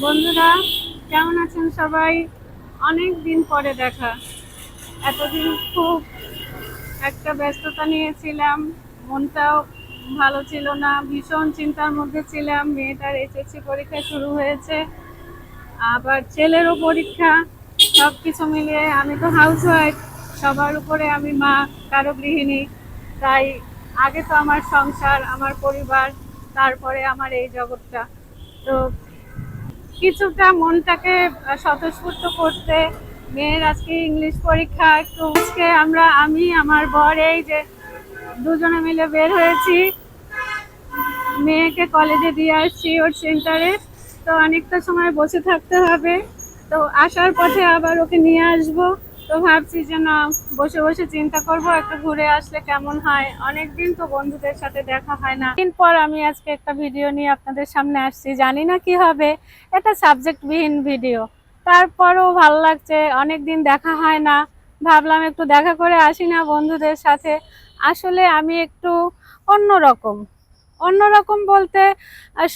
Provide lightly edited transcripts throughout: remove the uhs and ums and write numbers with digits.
বন্ধুরা, কেমন আছেন সবাই? অনেক দিন পরে দেখা। এতদিন খুব একটা ব্যস্ততা নিয়েছিলাম, মনটাও ভালো ছিল না, ভীষণ চিন্তার মধ্যে ছিলাম। মেয়েটার এসএসসি পরীক্ষা শুরু হয়েছে, আবার ছেলেরও পরীক্ষা। সব কিছু মিলিয়ে আমি তো হাউসওয়াইফ, সবার উপরে আমি মা, কারো গৃহিণী। তাই আগে তো আমার সংসার, আমার পরিবার, তারপরে আমার এই জগৎটা। তো কিছুটা মনটাকে স্বতঃস্ফূর্ত করতে মেয়ের আজকে ইংলিশ পরীক্ষা, একটু আজকে আমি আমার বর এই যে দুজনে মিলে বের হয়েছি, মেয়েকে কলেজে দিয়ে আসছি ওর সেন্টারে। তো অনেকটা সময় বসে থাকতে হবে, তো আসার পথে আবার ওকে নিয়ে আসবো। তো ভাবছি যে না, বসে বসে চিন্তা করব একটু ঘুরে আসলে কেমন হয়। অনেকদিন তো বন্ধুদের সাথে দেখা হয় না। দিন পর আমি আজকে একটা ভিডিও নিয়ে আপনাদের সামনে আসছি, জানি না কি হবে। এটা সাবজেক্টবিহীন ভিডিও, তারপরও ভালো লাগছে, অনেকদিন দেখা হয় না। ভাবলাম একটু দেখা করে আসি না বন্ধুদের সাথে। আসলে আমি একটু অন্যরকম। অন্যরকম বলতে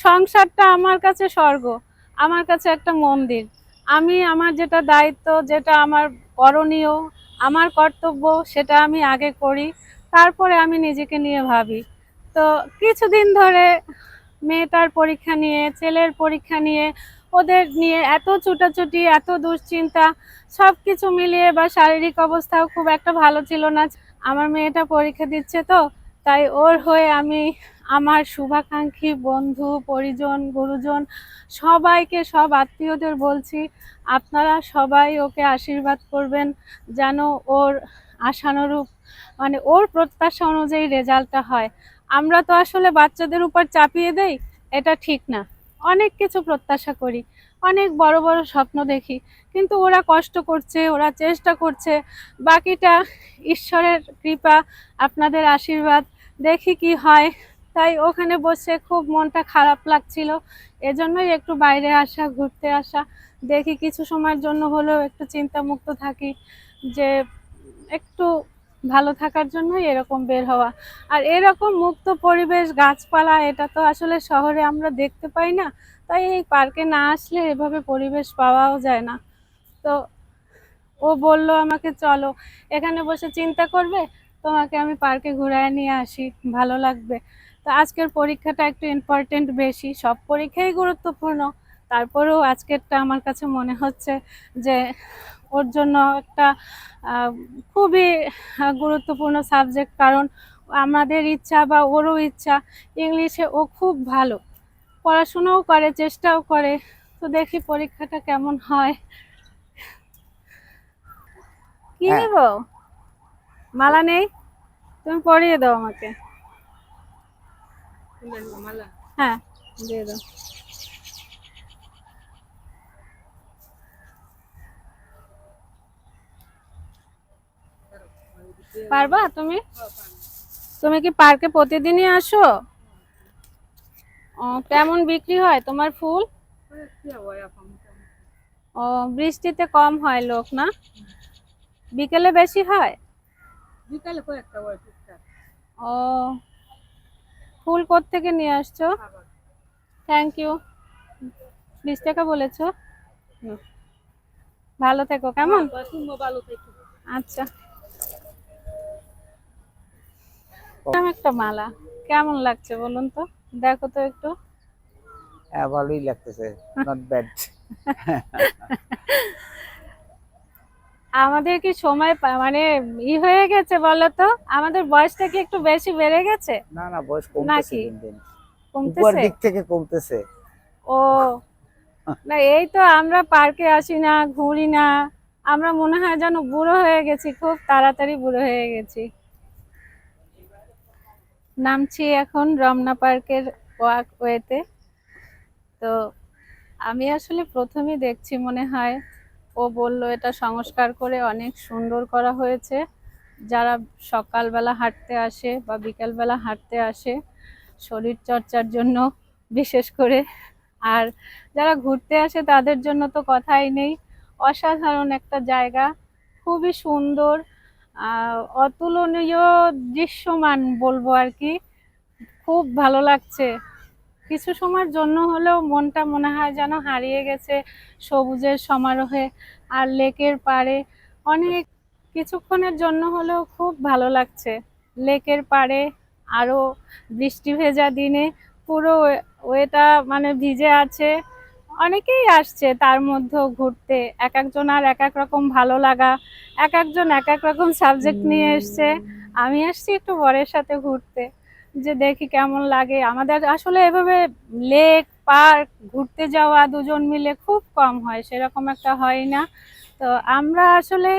সংসারটা আমার কাছে স্বর্গ, আমার কাছে একটা মন্দির। আমি আমার যেটা দায়িত্ব, যেটা আমার করণীয়, আমার কর্তব্য, সেটা আমি আগে করি, তারপরে আমি নিজেকে নিয়ে ভাবি। তো কিছুদিন ধরে মেয়েটার পরীক্ষা নিয়ে, ছেলের পরীক্ষা নিয়ে, ওদের নিয়ে এত ছুটাছুটি, এত দুশ্চিন্তা, সব কিছু মিলিয়ে বা শারীরিক অবস্থাও খুব একটা ভালো ছিল না। আমার মেয়েটা পরীক্ষা দিচ্ছে, তো তাই ওর হয়ে আমি আমার শুভাকাঙ্ক্ষী বন্ধু, পরিজন, গুরুজন, সবাইকে, সব আত্মীয়দের বলছি, আপনারা সবাই ওকে আশীর্বাদ করবেন যেন ওর আশানুরূপ, মানে ওর প্রত্যাশা অনুযায়ী রেজাল্টটা হয়। আমরা তো আসলে বাচ্চাদের উপর চাপিয়ে দেই, এটা ঠিক না। অনেক কিছু প্রত্যাশা করি, অনেক বড় বড় স্বপ্ন দেখি, কিন্তু ওরা কষ্ট করছে, ওরা চেষ্টা করছে, বাকিটা ঈশ্বরের কৃপা, আপনাদের আশীর্বাদ, দেখি কি হয়। তাই ওখানে বসে খুব মনটা খারাপ লাগছিল, এজন্যই একটু বাইরে আসা, ঘুরতে আসা। দেখি কিছু সময়ের জন্য হলেও একটু চিন্তামুক্ত থাকি, যে একটু ভালো থাকার জন্যই এরকম বের হওয়া। আর এরকম মুক্ত পরিবেশ, গাছপালা, এটা তো আসলে শহরে আমরা দেখতে পাই না। তাই এই পার্কে না আসলে এভাবে পরিবেশ পাওয়াও যায় না। তো ও বলল আমাকে, চলো এখানে বসে চিন্তা করবে, তোমাকে আমি পার্কে ঘুরায় নিয়ে আসি, ভালো লাগবে। তো আজকের পরীক্ষাটা একটু ইম্পর্টেন্ট বেশি, সব পরীক্ষাই গুরুত্বপূর্ণ, তারপরেও আজকেরটা আমার কাছে মনে হচ্ছে যে ওর জন্য একটা আহ, খুবই গুরুত্বপূর্ণ সাবজেক্ট। কারণ আমাদের ইচ্ছা বা ওরও ইচ্ছা, ইংলিশে ও খুব ভালো, পড়াশোনাও করে, চেষ্টাও করে। তো দেখি পরীক্ষাটা কেমন হয়। কি হ্যাঁ। নিব? মালা নেই, তুমি পরিয়ে দাও আমাকে। হ্যাঁ, দিয়ে দাও। পারবা তুমি? তুমি কি পার্কে প্রতিদিনই আসো? ও, কেমন বিক্রি হয় তোমার ফুল? ও, বৃষ্টিতে কম হয় লোক না, বিকেলে বেশি হয়। ও, ফুল কোত্থেকে নিয়ে আসছো? থ্যাংক ইউ, 20 টাকা বলেছো। হুম, ভালো থেকো, কেমন? আচ্ছা, একটা মালা কেমন লাগছে বলুন তো, দেখো তো একটু। হ্যাঁ, ভালোই লাগতেছে। Not bad. আমাদের কি সময় মানে হয়ে গেছে বলো তো? আমাদের বয়সটা কি একটু বেশি বেড়ে গেছে না না, বয়স কমতেছে নাকি? দিন দিন। উপর কমতেছে? দিক থেকে কমতেছে। ও, না এই তো আমরা পার্কে আসি না, ঘুরি না, আমরা মনে হয় যেন বুড়ো হয়ে গেছি, খুব তাড়াতাড়ি বুড়ো হয়ে গেছি। নামছি এখন রমনা পার্কের ওয়াকওয়েতে। তো আমি আসলে প্রথমেই দেখছি, মনে হয় ও বলল এটা সংস্কার করে অনেক সুন্দর করা হয়েছে। যারা সকালবেলা হাঁটতে আসে বা বিকালবেলা হাঁটতে আসে, শরীর চর্চার জন্য বিশেষ করে, আর যারা ঘুরতে আসে তাদের জন্য তো কথাই নেই। অসাধারণ একটা জায়গা, খুবই সুন্দর, অতুলনীয় দৃশ্যমান বলবো আর কি। খুব ভালো লাগছে। কিছু সময়ের জন্য হলেও মনটা মনে হয় যেন হারিয়ে গেছে সবুজের সমারোহে। আর লেকের পাড়ে অনেক কিছুক্ষণের জন্য হলেও খুব ভালো লাগছে। লেকের পাড়ে আরো বৃষ্টি ভেজা দিনে পুরো ওয়েটা মানে ভিজে আছে। অনেকেই আসছে তার মধ্যেও ঘুরতে, এক একজন আর এক এক রকম ভালো লাগা, এক একজন এক এক রকম সাবজেক্ট নিয়ে এসছে। আমি আসছি একটু বরের সাথে ঘুরতে, যে দেখি কেমন লাগে। আমাদের আসলে এভাবে লেক পার্ক ঘুরতে যাওয়া দুজন মিলে খুব কম হয়, সেরকম একটা হয় না। তো আমরা আসলে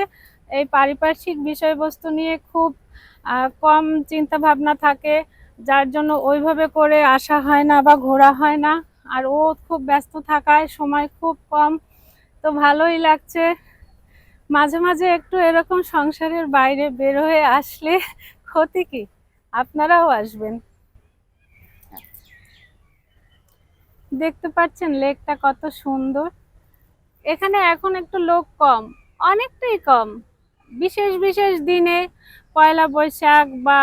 এই পারিপার্শ্বিক বিষয়বস্তু নিয়ে খুব কম চিন্তা ভাবনা থাকে, যার জন্য ওইভাবে করে আসা হয় না বা ঘোরা হয় না। আর ও খুব ব্যস্ত থাকায় সময় খুব কম। তো ভালোই লাগছে। মাঝে মাঝে একটু এরকম সংসারের বাইরে বের হয়ে আসলে ক্ষতি কি? আপনারাও আসবেন। দেখতে পাচ্ছেন লেকটা কত সুন্দর। এখানে এখন একটু লোক কম, অনেকটাই কম। বিশেষ বিশেষ দিনে, পয়লা বৈশাখ বা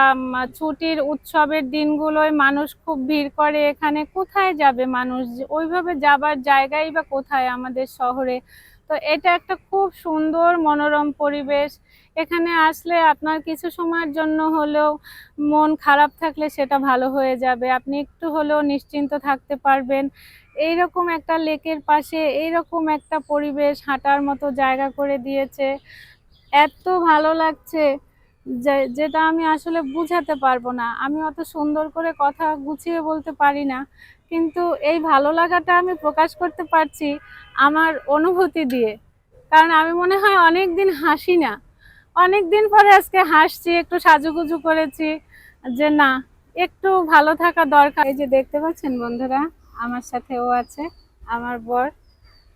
ছুটির উৎসবের দিনগুলোয় মানুষ খুব ভিড় করে এখানে। কোথায় যাবে মানুষ? ওইভাবে যাবার জায়গাই বা কোথায় আমাদের শহরে? তো এটা একটা খুব সুন্দর মনোরম পরিবেশ। এখানে আসলে আপনার কিছু সময়ের জন্য হলেও মন খারাপ থাকলে সেটা ভালো হয়ে যাবে, আপনি একটু হলেও নিশ্চিন্ত থাকতে পারবেন। এইরকম একটা লেকের পাশে এইরকম একটা পরিবেশ, হাঁটার মতো জায়গা করে দিয়েছে। এত ভালো লাগছে যেটা আমি আসলে বুঝাতে পারবো না। আমি অত সুন্দর করে কথা গুছিয়ে বলতে পারি না, কিন্তু এই ভালো লাগাটা আমি প্রকাশ করতে পারছি আমার অনুভূতি দিয়ে। কারণ আমি মনে হয় অনেক দিন হাসি না, অনেক দিন পরে আজকে হাসছি, একটু সাজুগুজু করেছি, যে না একটু ভালো থাকা দরকার। এই যে দেখতে পাচ্ছেন বন্ধুরা, আমার সাথে ও আছে, আমার বর।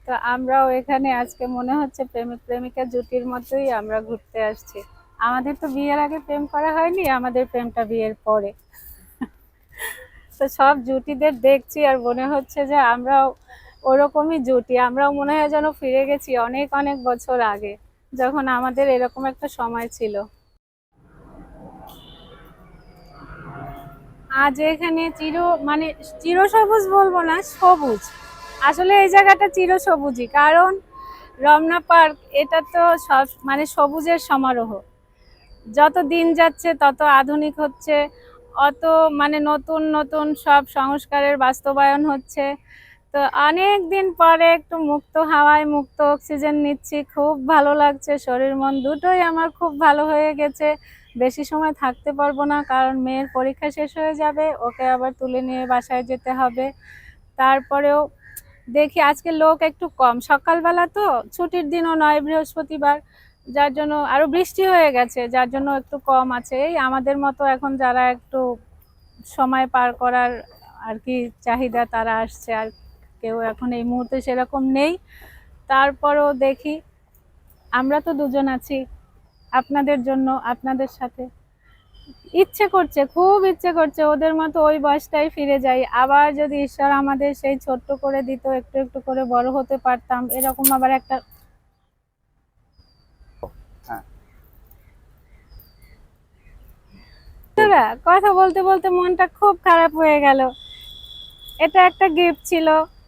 তো আমরাও এখানে আজকে মনে হচ্ছে প্রেমিক প্রেমিকা জুটির মতোই আমরা ঘুরতে আসছি। আমাদের তো বিয়ের আগে প্রেম করা হয়নি, আমাদের প্রেমটা বিয়ের পরে। তো সব জুটিদের দেখছি আর মনে হচ্ছে যে আমরাও ওরকমই জুটি। আমরাও মনে হয় যেন ফিরে গেছি অনেক অনেক বছর আগে, যখন আমাদের এরকম একটা সময় ছিল। আজ এখানে মানে চিরসবুজ বলবো না, সবুজ। আসলে এই জায়গাটা চিরসবুজই, কারণ রমনা পার্ক এটা তো সব মানে সবুজের সমারোহ। যত দিন যাচ্ছে তত আধুনিক হচ্ছে, অত মানে নতুন নতুন সব সংস্কারের বাস্তবায়ন হচ্ছে। তো অনেক দিন পরে একটু মুক্ত হাওয়ায় মুক্ত অক্সিজেন নিচ্ছি, খুব ভালো লাগছে। শরীর মন দুটোই আমার খুব ভালো হয়ে গেছে। বেশি সময় থাকতে পারবো না, কারণ মেয়ের পরীক্ষা শেষ হয়ে যাবে, ওকে আবার তুলে নিয়ে বাসায় যেতে হবে। তারপরেও দেখি আজকে লোক একটু কম, সকালবেলা তো, ছুটির দিনও নয়, বৃহস্পতিবার, যার জন্য আরো বৃষ্টি হয়ে গেছে, যার জন্য একটু কম আছে। এই আমাদের মতো এখন যারা একটু সময় পার করার আর কি চাহিদা, তারা আসছে। আর কেউ এখন এই মুহূর্তে সেরকম নেই। তারপরও দেখি, আমরা তো দুজন আছি আপনাদের জন্য, আপনাদের সাথে। ইচ্ছে করছে, খুব ইচ্ছে করছে ওদের মতো ওই বয়সটাই ফিরে যাই আবার। যদি ঈশ্বর আমাদের সেই ছোট্ট করে দিত, একটু একটু করে বড় হতে পারতাম, এরকম আবার একটা। হ্যাঁ। কথা বলতে বলতে মনটা খুব খারাপ হয়ে গেল। এটা একটা গিফট ছিল,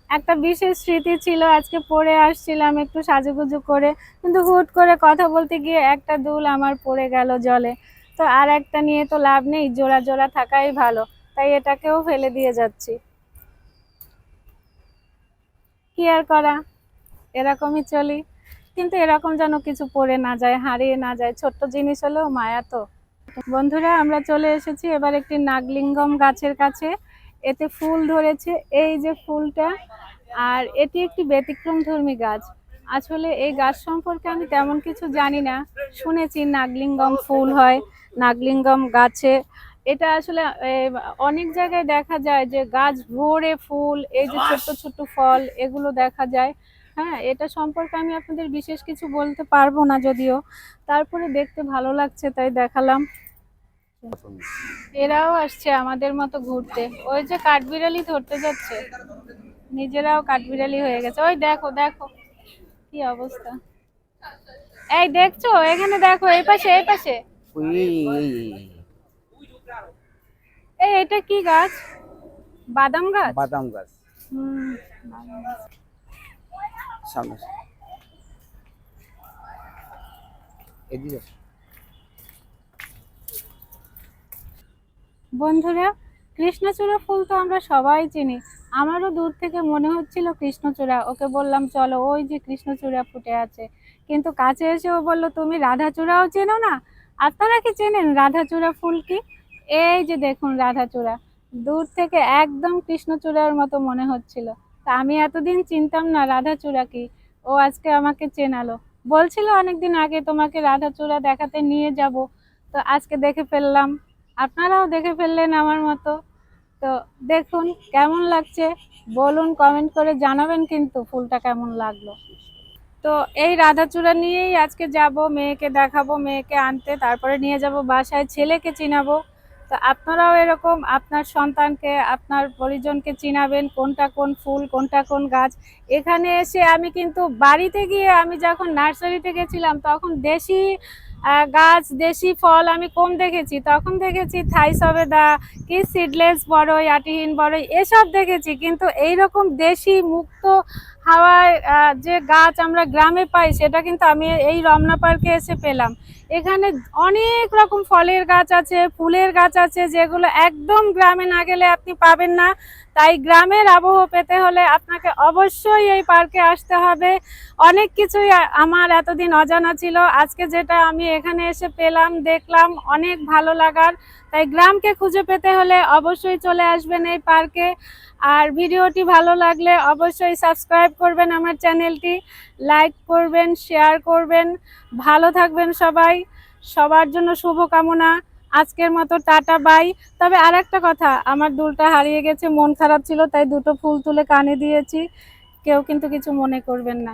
একটা বিশেষ স্মৃতি ছিল, আজকে পরে আসছিলাম একটু সাজুগুজু করে, কিন্তু হুট করে কথা বলতে গিয়ে একটা দুল আমার পড়ে গেল জলে। তো আর একটা নিয়ে তো লাভ নেই, জোড়া জোড়া থাকাই ভালো, তাই এটাকেও ফেলে দিয়ে যাচ্ছি। কি আর করা, এরকমই চলি। কিন্তু এরকম যেন কিছু পড়ে না যায়, হারিয়ে না যায়, ছোট্ট জিনিস হলেও মায়া তো। বন্ধুরা, আমরা চলে এসেছি এবার একটি নাগলিঙ্গম গাছের কাছে। এতে ফুল ধরেছে, এই যে ফুলটা। আর এটি একটি ব্যতিক্রমধর্মী গাছ। আসলে এই গাছ সম্পর্কে আমি তেমন কিছু জানি না, শুনেছি নাগলিঙ্গম ফুল হয় নাগলিঙ্গম গাছে। এটা আসলে অনেক জায়গায় দেখা যায় যে গাছ ভরে ফুল, এই যে ছোট্ট ছোট্ট ফল, এগুলো দেখা যায়। হ্যাঁ, এটা সম্পর্কে আমি আপনাদের বিশেষ কিছু বলতে পারবো না যদিও, তারপরে দেখতে ভালো লাগছে তাই দেখালাম। এরাও আসছে আমাদের মতো ঘুরতে, ওই যে কাঠবিড়ালি ধরতে যাচ্ছে, নিজেরাও কাঠবিড়ালি হয়ে গেছে। ওই দেখো দেখো কি অবস্থা। এই দেখছো, এখানে দেখো, এই পাশে এই পাশে। ওই এই এটা কি গাছ? বাদাম গাছ? বাদাম গাছ হুম, বাদাম গাছ। সামনে এদিকে বন্ধুরা, কৃষ্ণচূড়া ফুল তো আমরা সবাই চিনি। আমারও দূর থেকে মনে হচ্ছিল কৃষ্ণচূড়া। ওকে বললাম চলো, ওই যে কৃষ্ণচূড়া ফুটে আছে। কিন্তু কাছে এসে ও বললো তুমি রাধাচূড়াও চেনো না? আপনারা কি চেনেন রাধাচূড়া ফুল কি? এই যে দেখুন রাধাচূড়া, দূর থেকে একদম কৃষ্ণচূড়ার মতো মনে হচ্ছিল। তা আমি এতদিন চিনতাম না রাধাচূড়া কি। ও আজকে আমাকে চেনালো। বলছিল অনেকদিন আগে তোমাকে রাধাচূড়া দেখাতে নিয়ে যাব, তো আজকে দেখে ফেললাম। আপনারাও দেখে ফেললেন আমার মতো। তো দেখুন কেমন লাগছে, বলুন, কমেন্ট করে জানাবেন কিন্তু ফুলটা কেমন লাগলো। তো এই রাধাচূড়া নিয়েই আজকে যাব, মেয়েকে দেখাবো, মেয়েকে আনতে, তারপরে নিয়ে যাব বাসায়, ছেলেকে চিনাবো। তো আপনারাও এরকম আপনার সন্তানকে, আপনার পরিজনকে চিনাবেন কোনটা কোন ফুল, কোনটা কোন গাছ। এখানে এসে আমি কিন্তু বাড়িতে গিয়ে, আমি যখন নার্সারিতে গেছিলাম তখন দেশি গাছ, দেশি ফল আমি কম দেখেছি। তখন দেখেছি থাই সবেদা, কি সিডলেস বড়ই, আটিহীন বড়ই, এসব দেখেছি। কিন্তু এইরকম দেশি মুক্ত হাওয়ায় যে গাছ আমরা গ্রামে পাই, সেটা কিন্তু আমি এই রমনা পার্কে এসে পেলাম। এখানে অনেক রকম ফলের গাছ আছে, ফুলের গাছ আছে, যেগুলো একদম গ্রামে না গেলে আপনি পাবেন না। তাই গ্রামের আবহাওয়া পেতে হলে আপনাকে অবশ্যই এই পার্কে আসতে হবে। অনেক কিছুই আমার এতদিন অজানা ছিল, আজকে যেটা আমি এখানে এসে পেলাম, দেখলাম, অনেক ভালো লাগার। তাই গ্রামকে খুঁজে পেতে হলে অবশ্যই চলে আসবেন এই পার্কে। আর ভিডিওটি ভালো লাগলে অবশ্যই সাবস্ক্রাইব করবেন আমার চ্যানেলটি, লাইক করবেন, শেয়ার করবেন। ভালো থাকবেন সবাই, সবার জন্য শুভকামনা। আজকের মতো টাটা, বাই। তবে আর একটা কথা, আমার দুলটা হারিয়ে গেছে, মন খারাপ ছিল, তাই দুটো ফুল তুলে কানে দিয়েছি। কেউ কিন্তু কিছু মনে করবেন না।